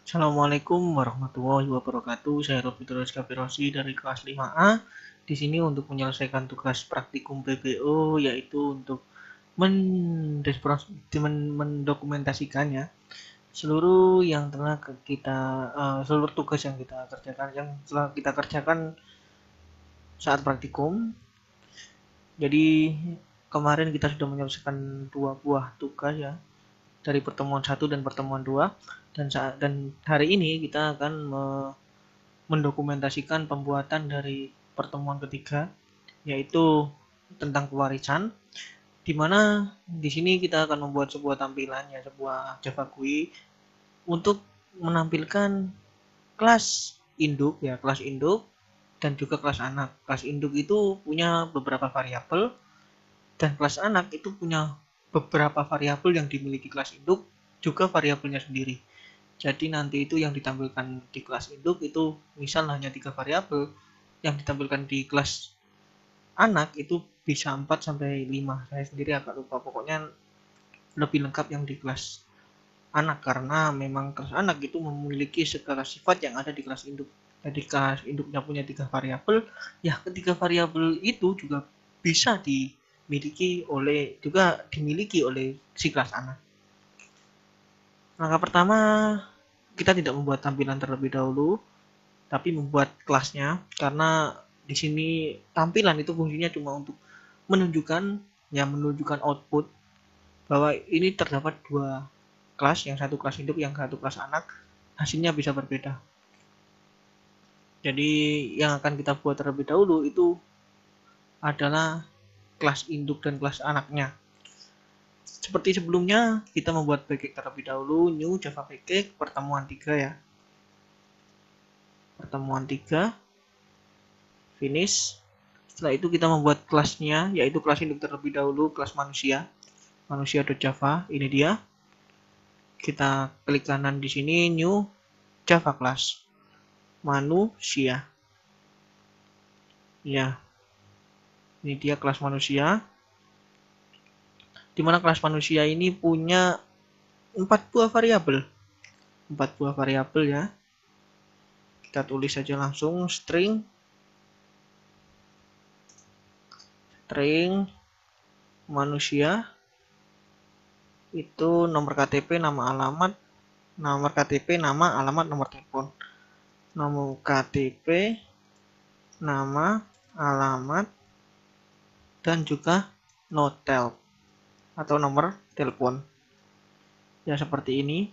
Assalamualaikum warahmatullahi wabarakatuh. Saya Robi Terus Kapirosi dari kelas 5A. Di sini untuk menyelesaikan tugas praktikum PBO, yaitu untuk mendokumentasikannya seluruh yang telah kita seluruh tugas yang kita kerjakan telah kita kerjakan saat praktikum. Jadi kemarin kita sudah menyelesaikan 2 buah tugas ya, dari pertemuan 1 dan pertemuan 2, dan hari ini kita akan mendokumentasikan pembuatan dari pertemuan ketiga, yaitu tentang pewarisan, di mana di sini kita akan membuat sebuah tampilan ya, sebuah Java GUI untuk menampilkan kelas induk ya, kelas induk dan juga kelas anak. Kelas induk itu punya beberapa variabel dan kelas anak itu punya beberapa variabel yang dimiliki kelas induk, juga variabelnya sendiri. Jadi nanti itu yang ditampilkan di kelas induk itu misal hanya 3 variabel, yang ditampilkan di kelas anak itu bisa 4 sampai 5. Saya sendiri agak lupa, pokoknya lebih lengkap yang di kelas anak karena memang kelas anak itu memiliki segala sifat yang ada di kelas induk. Jadi kelas induknya punya 3 variabel, ya ketiga variabel itu juga bisa dimiliki oleh si kelas anak. Langkah pertama, kita tidak membuat tampilan terlebih dahulu, tapi membuat kelasnya, karena di sini tampilan itu fungsinya cuma untuk menunjukkan output bahwa ini terdapat 2 kelas, yang satu kelas induk, yang satu kelas anak, hasilnya bisa berbeda. Jadi yang akan kita buat terlebih dahulu itu adalah kelas induk dan kelas anaknya. Seperti sebelumnya, kita membuat package terlebih dahulu, new Java package pertemuan 3 ya. Pertemuan 3, finish. Setelah itu kita membuat kelasnya, yaitu kelas induk terlebih dahulu, kelas manusia, manusia.java, ini dia. Kita klik kanan di sini, new Java class, manusia. Ya, ini dia kelas manusia. Dimana kelas manusia ini punya 4 buah variabel. 4 buah variabel ya. Kita tulis saja langsung string manusia, itu nomor KTP, nama alamat, nomor KTP, nama alamat, nomor telepon. Nomor KTP, nama alamat, dan juga notel atau nomor telepon. Ya seperti ini.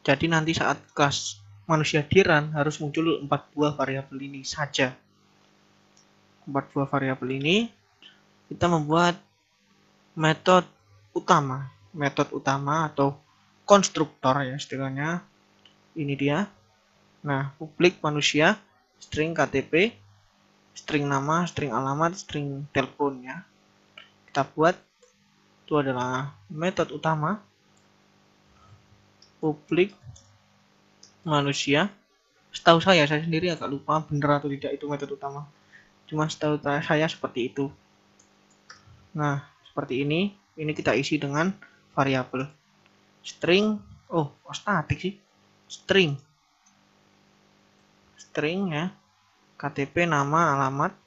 Jadi nanti saat kelas manusia di run harus muncul 4 buah variabel ini saja. 4 buah variabel ini kita membuat metode utama atau konstruktor ya istilahnya. Ini dia. Nah, publik manusia, string KTP, string nama, string alamat, string telepon ya. Kita buat itu adalah metode utama, publik manusia. Setahu saya sendiri agak lupa benar atau tidak itu metode utama. Cuma setahu saya seperti itu. Nah, seperti ini. Ini kita isi dengan variabel string. Oh, statik sih. String ya. KTP, nama, alamat.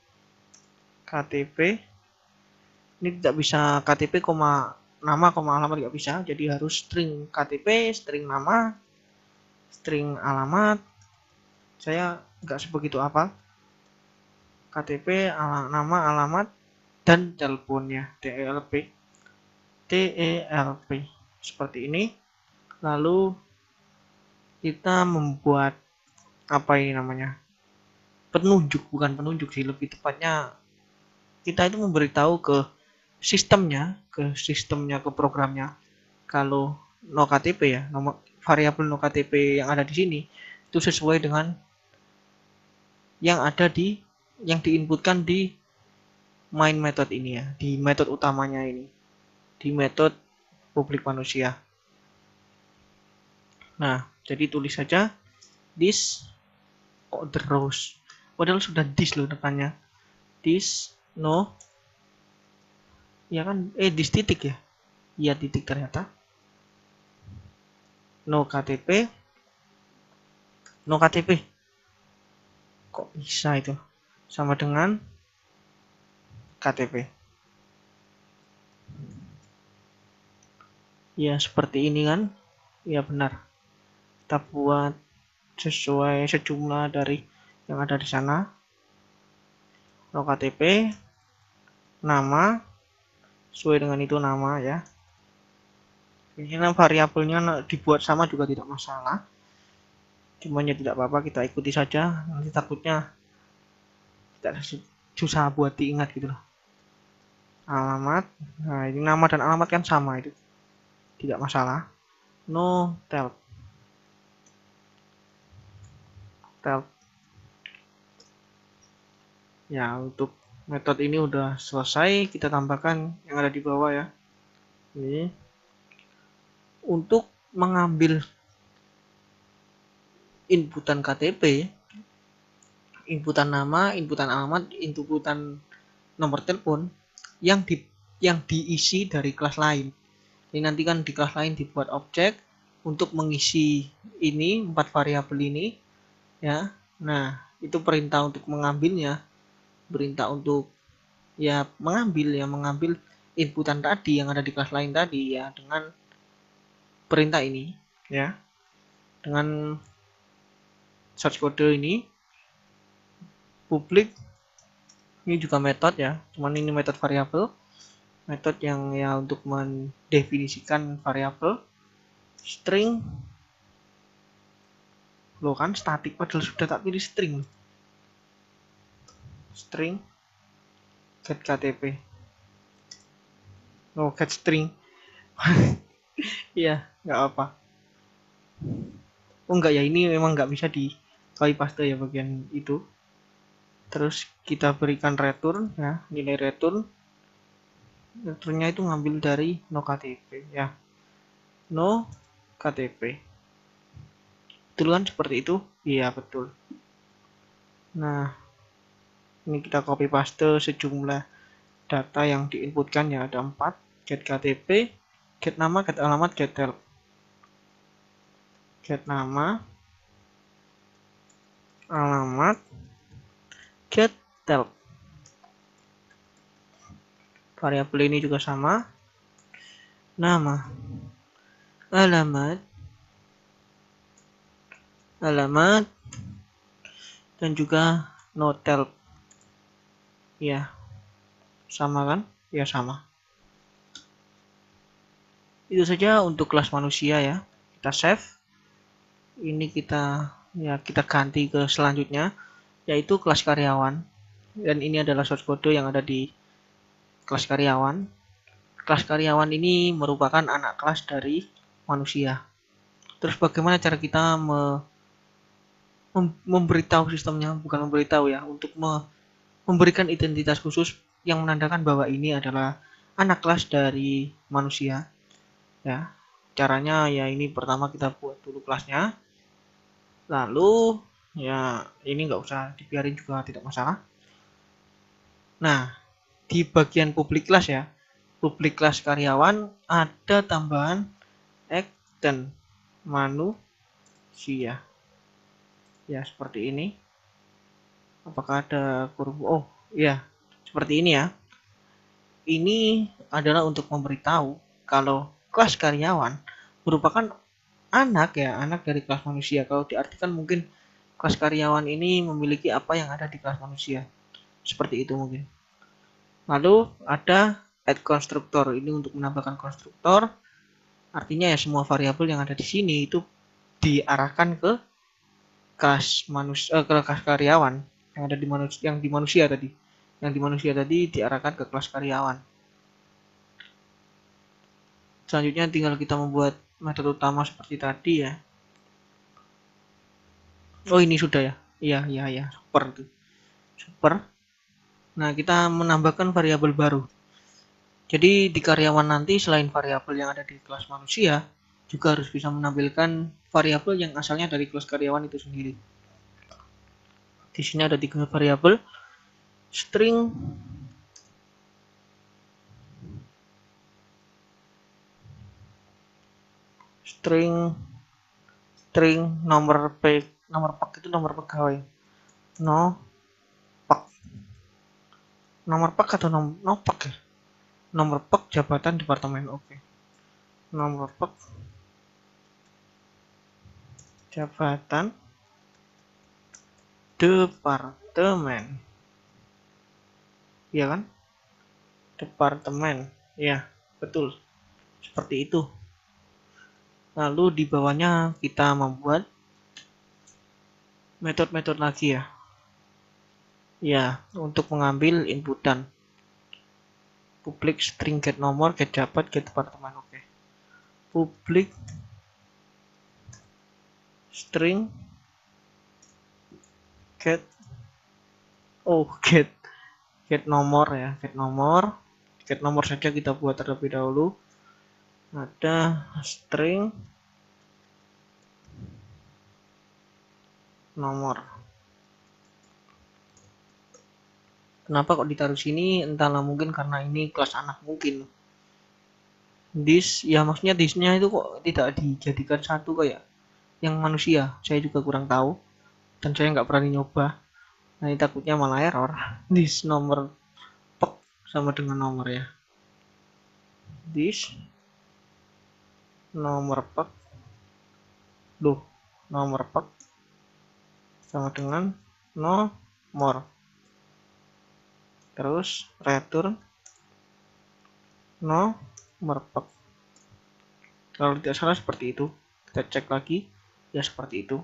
KTP. Ini tidak bisa KTP, nama, alamat tidak bisa. Jadi harus string KTP, string nama, string alamat. Saya nggak sebegitu apa. KTP, nama, alamat, dan teleponnya. TELP seperti ini. Lalu kita membuat apa ini namanya, bukan penunjuk sih, lebih tepatnya kita itu memberitahu ke sistemnya, ke programnya, kalau no KTP ya, nomor variabel no KTP yang ada di sini itu sesuai dengan yang diinputkan di main method ini ya, di metode utamanya ini, di metode publik manusia. Nah, jadi tulis saja this, kok terus, padahal sudah this loh depannya, this no, ya kan, this titik ya, iya titik ternyata. no KTP, no KTP. Kok bisa itu? Sama dengan KTP. Ya, seperti ini kan? Ya, benar. Kita buat sesuai sejumlah dari yang ada di sana. No KTP, nama, sesuai dengan itu nama ya. Ini variabelnya dibuat sama juga tidak masalah. Cuman ya tidak apa-apa, kita ikuti saja. Nanti takutnya tidak susah buat diingat gitu loh. Alamat, nah ini nama dan alamat kan sama, itu tidak masalah. No tel, ya. Untuk metode ini udah selesai, kita tambahkan yang ada di bawah ya. Ini untuk mengambil inputan KTP, inputan nama, inputan alamat, inputan nomor telepon yang diisi dari kelas lain. Ini nanti kan di kelas lain dibuat objek untuk mengisi ini 4 variabel ini ya. Nah, itu perintah untuk mengambilnya, perintah untuk ya mengambil inputan tadi yang ada di kelas lain tadi ya, dengan perintah ini ya, dengan source code ini. Publik ini juga metode ya, cuman ini metode variabel, metode yang ya untuk mendefinisikan variabel. String, lo kan statik padahal sudah tak pilih string. String get KTP, oh get string. Iya, nggak apa. Oh enggak ya, ini memang nggak bisa di copy paste ya bagian itu. Terus kita berikan return ya, nilai return. Returnnya itu ngambil dari no KTP ya, no KTP. Betul kan seperti itu? Iya betul. Nah, ini kita copy paste sejumlah data yang diinputkan ya, ada 4. Get KTP, get nama, get alamat, get help. Get nama, alamat, get help. Variabel ini juga sama. Nama, alamat, dan juga no help. Ya, sama kan? Ya sama. Itu saja untuk kelas manusia ya. Kita save. Ini kita ganti ke selanjutnya, yaitu kelas karyawan. Dan ini adalah source code yang ada di kelas karyawan. Kelas karyawan ini merupakan anak kelas dari manusia. Terus bagaimana cara kita memberitahu sistemnya, bukan memberitahu ya, untuk memberikan identitas khusus yang menandakan bahwa ini adalah anak kelas dari manusia ya. Caranya ya, ini pertama kita buat dulu kelasnya, lalu ya ini nggak usah dibiarin juga tidak masalah. Nah, di bagian public class ya, public class karyawan ada tambahan X dan manusia ya, seperti ini. Apakah ada kurva? Oh iya, seperti ini ya. Ini adalah untuk memberitahu kalau kelas karyawan merupakan anak dari kelas manusia. Kalau diartikan mungkin kelas karyawan ini memiliki apa yang ada di kelas manusia, seperti itu mungkin. Lalu ada add konstruktor, ini untuk menambahkan konstruktor. Artinya ya semua variabel yang ada di sini itu diarahkan ke kelas karyawan yang ada di manusia tadi. Yang di manusia tadi diarahkan ke kelas karyawan. Selanjutnya tinggal kita membuat metode utama seperti tadi ya. Oh ini sudah ya. Iya, super tuh. Super. Nah, kita menambahkan variabel baru. Jadi di karyawan nanti selain variabel yang ada di kelas manusia, juga harus bisa menampilkan variabel yang asalnya dari kelas karyawan itu sendiri. Di sini ada 3 variabel. String, string nomor pak itu nomor pegawai. No pak. Nomor pak atau no pak ya? Nomor pak jabatan departemen. Oke. Nomor pak jabatan departemen. Iya kan? Departemen. Ya, betul. Seperti itu. Lalu di bawahnya kita membuat metode-metode lagi ya. Ya, untuk mengambil inputan. Public string get nomor, get jabat, get departemen. Oke. Public string get get nomor ya, get nomor saja kita buat terlebih dahulu. Ada string nomor. Kenapa kok ditaruh sini? Entahlah, mungkin karena ini kelas anak mungkin. This ya, maksudnya thisnya itu kok tidak dijadikan satu kayak yang manusia. Saya juga kurang tahu dan saya nggak berani nyoba. Nah, ini takutnya malah error. This nomor pek sama dengan nomor ya. This nomor pek. Loh, nomor pek sama dengan nomor. Terus return nomor pek. Kalau tidak salah seperti itu. Kita cek lagi. Ya seperti itu.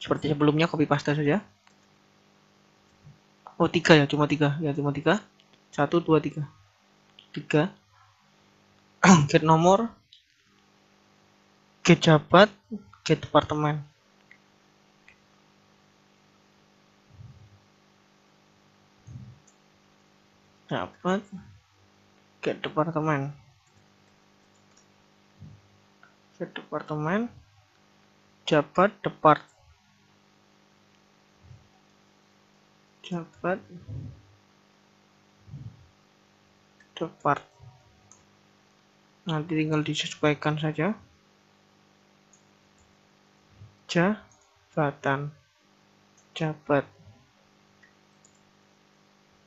Seperti sebelumnya, copy paste saja. Oh, 3 ya, cuma 3. Ya, cuma 3. 1, 2, 3. 3. Get nomor, get jabat, get departemen. Jabat, get departemen. Get departemen, jabat, depart. Jabat, depart. Nanti tinggal disesuaikan saja. Jabatan, jabat.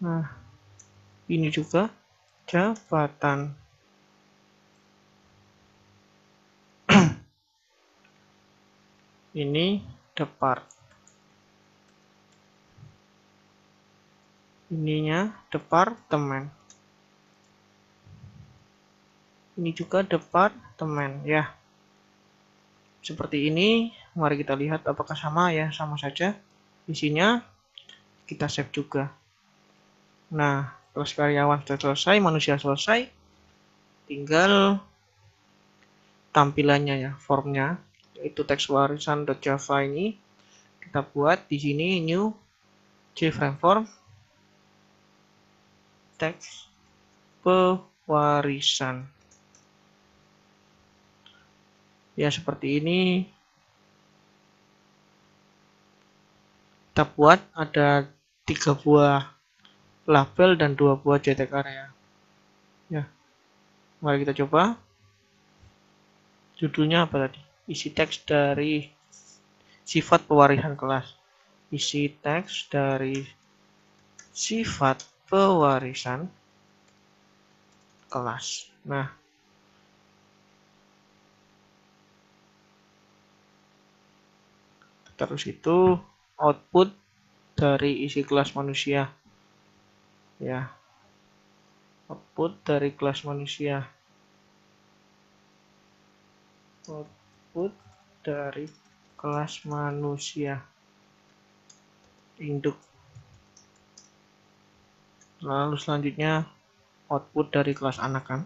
Nah, ini juga jabatan. Ini depart. Ininya departemen. Ini juga departemen ya. Seperti ini, mari kita lihat apakah sama ya, sama saja. Isinya kita save juga. Nah, kelas karyawan sudah selesai, manusia selesai. Tinggal tampilannya ya, formnya, yaitu teks warisan.java ini kita buat di sini new JFrame form teks pewarisan. Ya seperti ini. Kita buat ada 3 buah label dan 2 buah JTK area. Ya, mari kita coba. Judulnya apa tadi? Isi teks dari sifat pewarisan kelas. Isi teks dari sifat pewarisan kelas. Nah, terus itu output dari isi kelas manusia. Ya, output dari kelas manusia. Output dari kelas manusia. Induk. Lalu selanjutnya output dari kelas anak kan.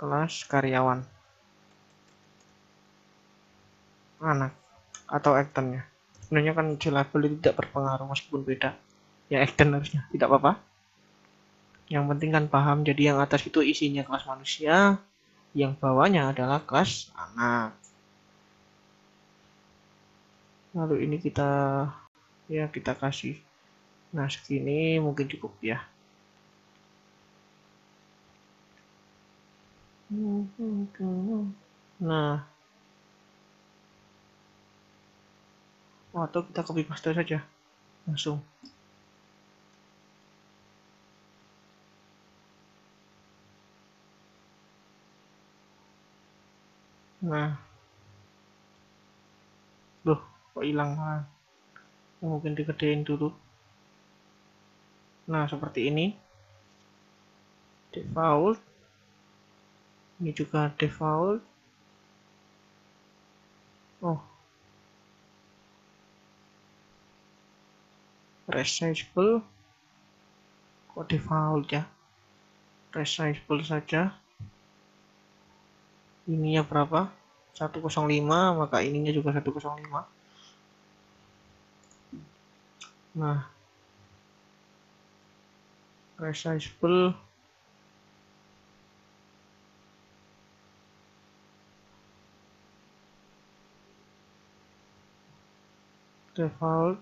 Kelas karyawan. Anak atau actonnya. Sebenarnya kan label itu tidak berpengaruh meskipun beda. Ya acton harusnya, tidak apa-apa. Yang penting kan paham. Jadi yang atas itu isinya kelas manusia, yang bawahnya adalah kelas anak. Lalu ini kita kasih. Nah, segini mungkin cukup ya. Nah, atau kita copy paste saja langsung. Nah, loh, kok hilang? Mungkin digedein dulu. Nah, seperti ini. Default. Ini juga default. Oh, resizable. Kok default ya? Resizable saja. Ininya berapa? 105, maka ininya juga 105. Nah, resizable. Default.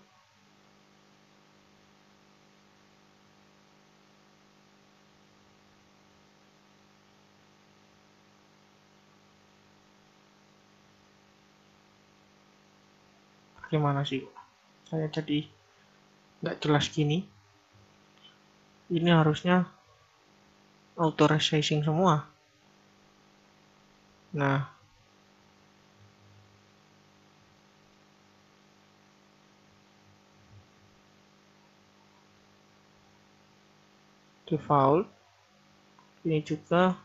Gimana sih? Saya jadi nggak jelas gini. Ini harusnya auto resizing semua. Nah, default. Ini juga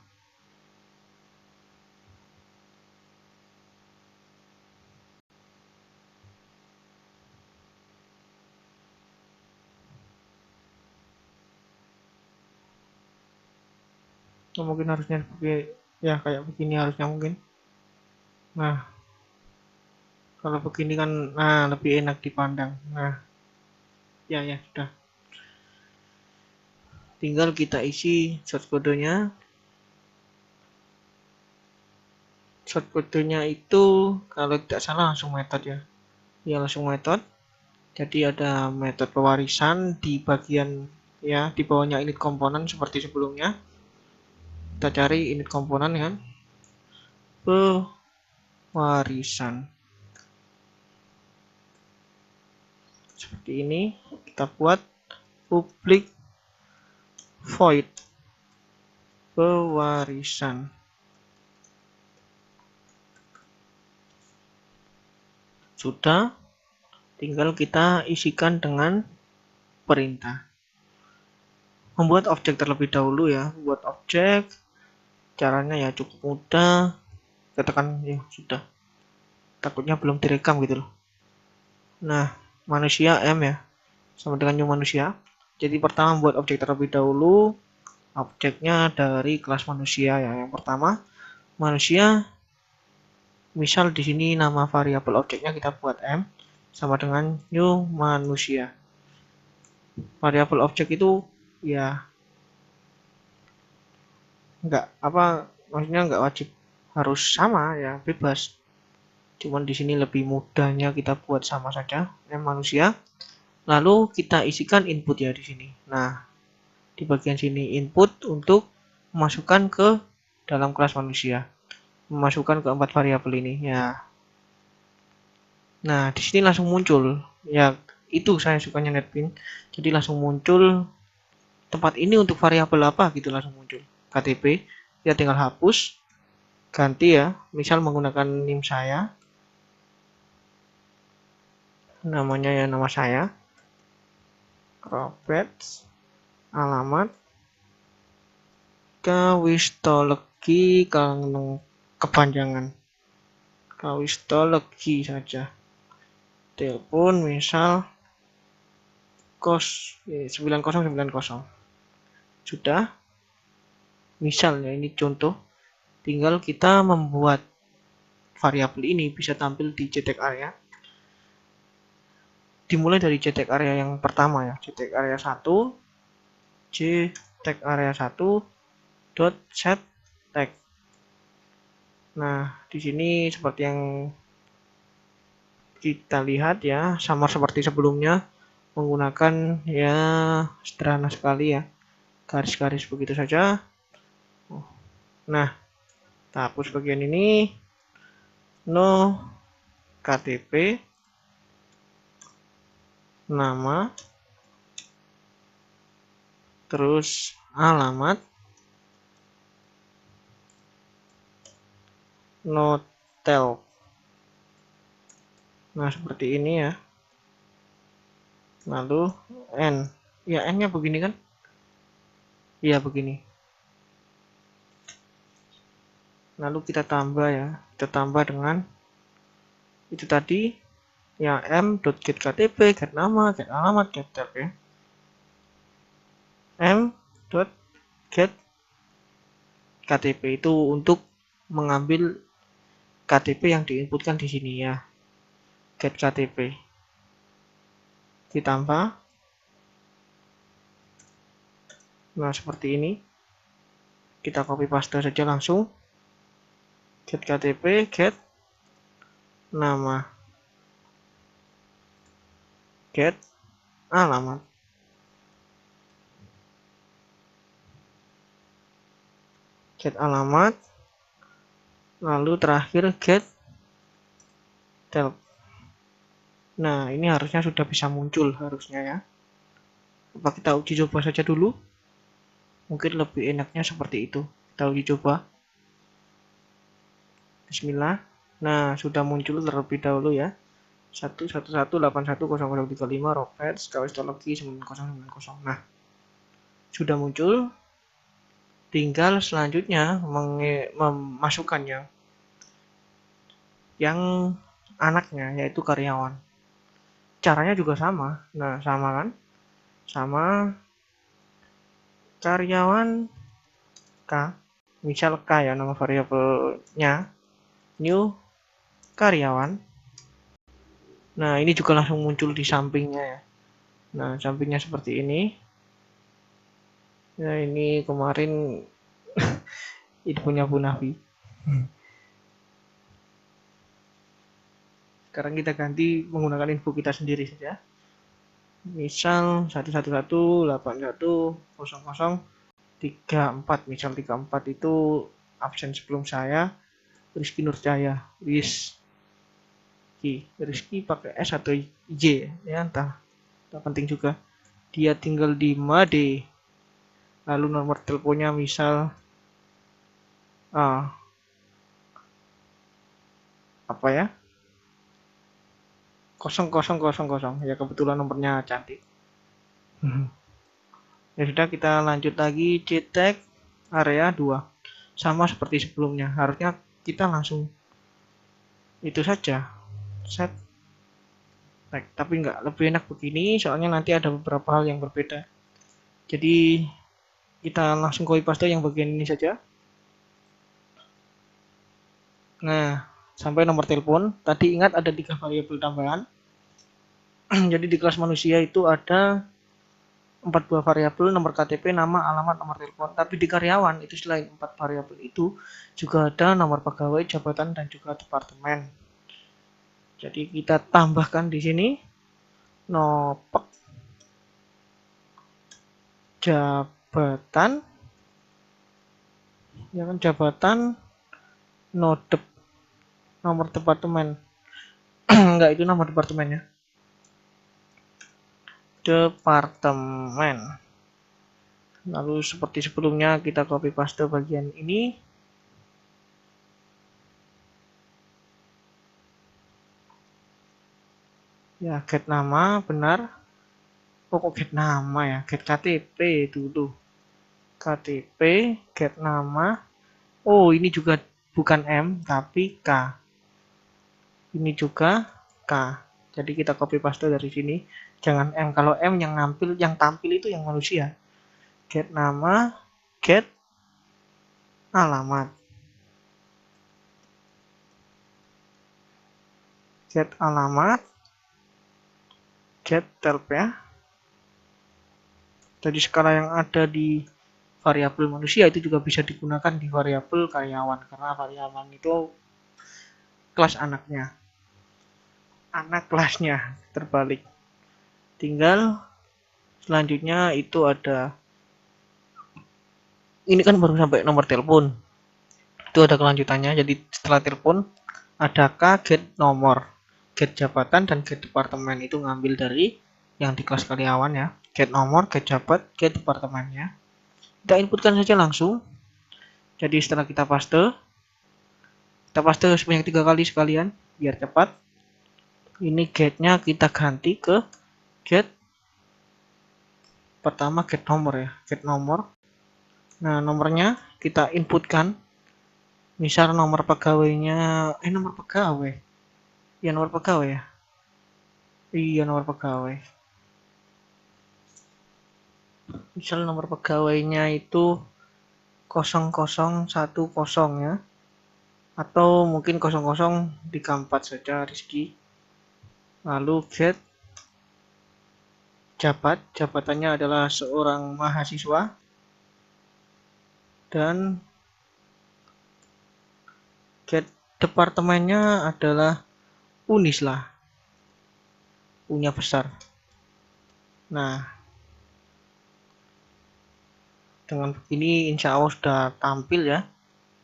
mungkin harusnya ya kayak begini harusnya mungkin. Nah, kalau begini kan lebih enak dipandang. Nah, ya sudah. Tinggal kita isi source kodenya. Source kodenya itu kalau tidak salah langsung metode ya. Ya langsung metode. Jadi ada metode pewarisan di bagian ya di bawahnya init komponen seperti sebelumnya. Kita cari init komponen kan. Pewarisan. Seperti ini kita buat public void pewarisan. Sudah, tinggal kita isikan dengan perintah. Membuat objek terlebih dahulu ya. Membuat objek, caranya ya cukup mudah. Katakan ya sudah. Takutnya belum direkam gitu loh. Nah, manusia M ya. Sama dengan new manusia. Jadi pertama buat objek terlebih dahulu. Objeknya dari kelas manusia ya. Yang pertama, manusia. Misal di sini nama variabel objeknya kita buat M sama dengan new manusia. Variabel objek itu ya maksudnya nggak wajib harus sama ya, bebas. Cuman di sini lebih mudahnya kita buat sama saja M manusia. Lalu kita isikan input ya di sini. Nah, di bagian sini input untuk memasukkan ke dalam kelas manusia. Memasukkan keempat variabel ini ya. Nah, di sini langsung muncul. Ya, itu saya sukanya NetBeans. Jadi langsung muncul tempat ini untuk variabel apa gitu langsung muncul. KTP, ya tinggal hapus, ganti ya. Misal menggunakan NIM saya. Namanya ya nama saya. Robert, alamat, Kawistologi kalau kepanjangan. Kawistologi saja. Telepon misal 9090. Sudah. Misalnya ini contoh. Tinggal kita membuat variabel ini bisa tampil di JTAG area. Dimulai dari JTAG area yang pertama ya. JTAG area 1. JTAG area 1 dot set tag. Nah, di sini seperti yang kita lihat ya, sama seperti sebelumnya menggunakan ya sederhana sekali ya, garis-garis begitu saja. Nah, Kita hapus bagian ini. No KTP, nama, terus alamat, no tel. Nah, seperti ini ya. Lalu N. Ya, N-nya begini kan? Iya, begini. Lalu kita tambah ya. Kita tambah dengan itu tadi ya, m.getKTP, get nama, get alamat, get tel ya. m.get KTP itu untuk mengambil KTP yang diinputkan di sini ya. Get KTP. Ditambah. Nah, seperti ini. Kita copy paste saja langsung. Get KTP, get nama, get alamat. Get alamat. Lalu terakhir get tel. Nah, ini harusnya sudah bisa muncul harusnya ya. Apa kita uji coba saja dulu? Mungkin lebih enaknya seperti itu. Kita uji coba. Bismillah. Nah, sudah muncul terlebih dahulu ya. 111810035 Roberts Kawistologi 9090. Nah, sudah muncul. Tinggal selanjutnya memasukkannya yang anaknya, yaitu karyawan. Caranya juga sama. Nah, sama kan? Sama karyawan K. Misal K ya nama variabelnya. New karyawan. Nah, ini juga langsung muncul di sampingnya ya. Nah, sampingnya seperti ini. Nah, ini kemarin itu punya Bu Nafi. Sekarang kita ganti menggunakan info kita sendiri saja. Misal 111810034. Misal 34 itu absen sebelum saya Rizky Nurjaya. Rizky pakai S atau J ya, entah. Tak penting juga. Dia tinggal di Made. Lalu nomor teleponnya misal apa ya, 0000 ya, kebetulan nomornya cantik. Ya sudah, kita lanjut lagi. Cetek area 2 sama seperti sebelumnya, harusnya kita langsung itu saja set tag, tapi enggak, lebih enak begini soalnya nanti ada beberapa hal yang berbeda. Jadi kita langsung copy paste yang bagian ini saja. Nah, sampai nomor telepon. Tadi ingat ada 3 variabel tambahan. Jadi di kelas manusia itu ada 4 buah variabel, nomor KTP, nama, alamat, nomor telepon. Tapi di karyawan itu selain 4 variabel itu juga ada nomor pegawai, jabatan, dan juga departemen. Jadi kita tambahkan di sini nopek jabatan, ya kan, jabatan, nodep, nomor departemen. Enggak, itu nomor departemennya. Departemen. Lalu seperti sebelumnya kita copy paste bagian ini. Ya, get nama benar. Kok get nama ya? Get KTP dulu. KTP, get nama. Oh, ini juga bukan M tapi K. Ini juga K. Jadi kita copy paste dari sini. Jangan M. Kalau M yang tampil itu yang manusia. Get nama, get alamat. Get alamat, get telp ya. Jadi skala yang ada di variabel manusia itu juga bisa digunakan di variabel karyawan, karena karyawan itu kelas anaknya, anak kelasnya terbalik. Tinggal selanjutnya itu ada, ini kan baru sampai nomor telepon. Itu ada kelanjutannya. Jadi setelah telepon ada K, get nomor, get jabatan, dan get departemen. Itu ngambil dari yang di kelas karyawan ya. Get nomor, get jabat, get departemennya. Kita inputkan saja langsung. Jadi setelah kita paste sebanyak 3 kali sekalian biar cepat. Ini getnya kita ganti ke get pertama, get nomor ya, get nomor. Nah, nomornya kita inputkan. Misal nomor pegawainya, nomor pegawai. Ya, nomor pegawai ya. Iya, nomor pegawai. Misal nomor pegawainya itu 0010 ya. Atau mungkin 0034 saja Rizky. Lalu get jabatannya adalah seorang mahasiswa. Dan get departemennya adalah Unis lah. U-nya besar. Nah, dengan begini insya Allah sudah tampil ya.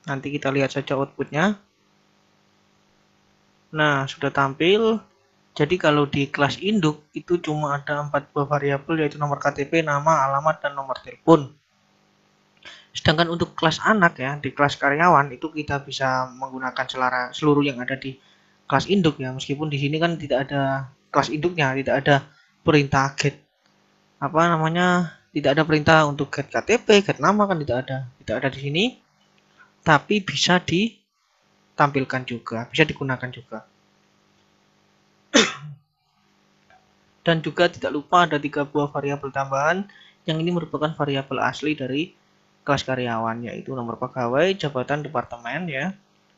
Nanti kita lihat saja outputnya. Nah, sudah tampil. Jadi kalau di kelas induk itu cuma ada 4 buah variabel, yaitu nomor KTP, nama, alamat, dan nomor telepon. Sedangkan untuk kelas anak ya, di kelas karyawan itu kita bisa menggunakan seluruh yang ada di kelas induk ya. Meskipun di sini kan tidak ada kelas induknya, tidak ada perintah get tidak ada perintah untuk get KTP, get nama kan tidak ada di sini. Tapi bisa ditampilkan juga, bisa digunakan juga. Dan juga tidak lupa ada 3 buah variabel tambahan yang ini merupakan variabel asli dari kelas karyawan, yaitu nomor pegawai, jabatan, departemen ya.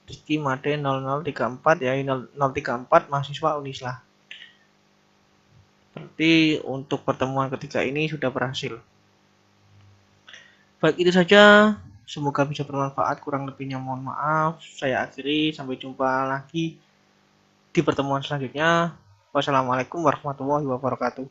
Rizky Made 0034 ya, 034 mahasiswa Unislah. Berarti untuk pertemuan ketiga ini sudah berhasil. Baik, itu saja. Semoga bisa bermanfaat. Kurang lebihnya mohon maaf. Saya akhiri. Sampai jumpa lagi di pertemuan selanjutnya. Wassalamualaikum warahmatullahi wabarakatuh.